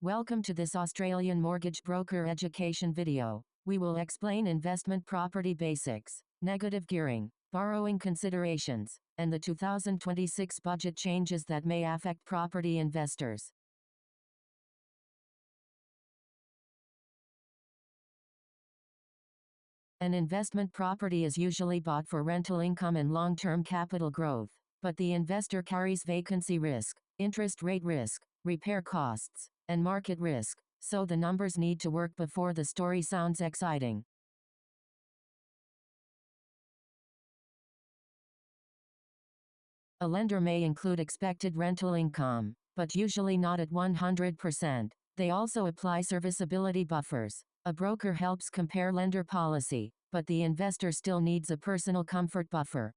Welcome to this Australian mortgage broker education video. We will explain investment property basics, negative gearing, borrowing considerations, and the 2026 budget changes that may affect property investors. An investment property is usually bought for rental income and long-term capital growth, but the investor carries vacancy risk, interest rate risk, repair costs, and market risk, so the numbers need to work before the story sounds exciting. A lender may include expected rental income, but usually not at 100%. They also apply serviceability buffers. A broker helps compare lender policy, but the investor still needs a personal comfort buffer.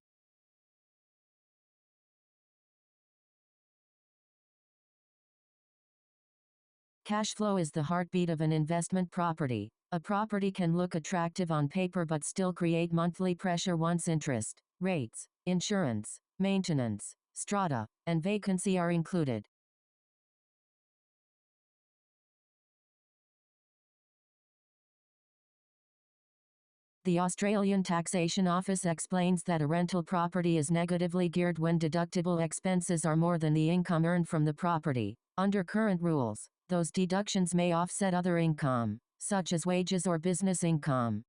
Cash flow is the heartbeat of an investment property. A property can look attractive on paper but still create monthly pressure once interest, rates, insurance, maintenance, strata, and vacancy are included. The Australian Taxation Office explains that a rental property is negatively geared when deductible expenses are more than the income earned from the property. Under current rules, those deductions may offset other income, such as wages or business income.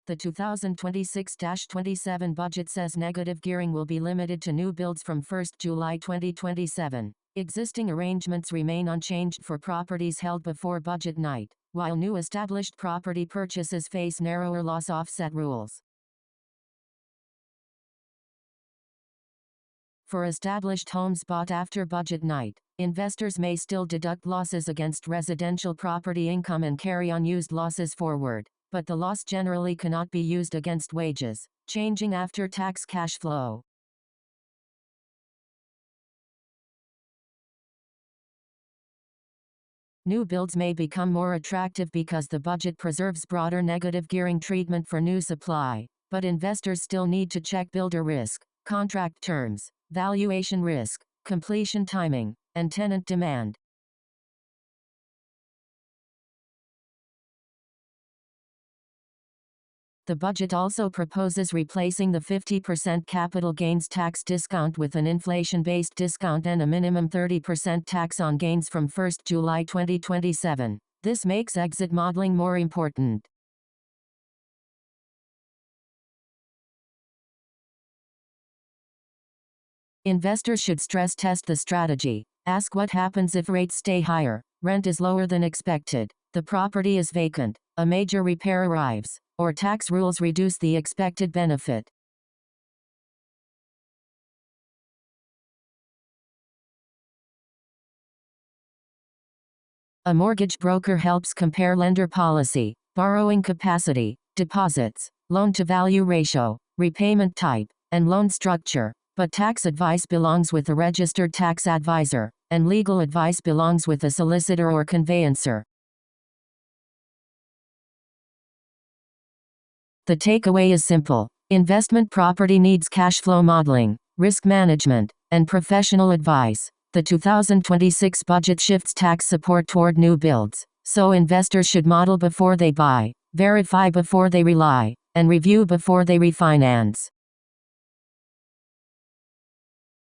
The 2026-27 budget says negative gearing will be limited to new builds from 1 July 2027. Existing arrangements remain unchanged for properties held before budget night, while new established property purchases face narrower loss offset rules. For established homes bought after budget night, investors may still deduct losses against residential property income and carry unused losses forward, but the loss generally cannot be used against wages, changing after-tax cash flow. New builds may become more attractive because the budget preserves broader negative gearing treatment for new supply, but investors still need to check builder risk, contract terms, valuation risk, completion timing, and tenant demand. The budget also proposes replacing the 50% capital gains tax discount with an inflation-based discount and a minimum 30% tax on gains from 1 July 2027. This makes exit modeling more important. Investors should stress test the strategy. Ask what happens if rates stay higher, rent is lower than expected, the property is vacant, a major repair arrives, or tax rules reduce the expected benefit. A mortgage broker helps compare lender policy, borrowing capacity, deposits, loan-to-value ratio, repayment type, and loan structure, but tax advice belongs with a registered tax advisor, and legal advice belongs with a solicitor or conveyancer. The takeaway is simple. Investment property needs cash flow modeling, risk management, and professional advice. The 2026 budget shifts tax support toward new builds, so investors should model before they buy, verify before they rely, and review before they refinance.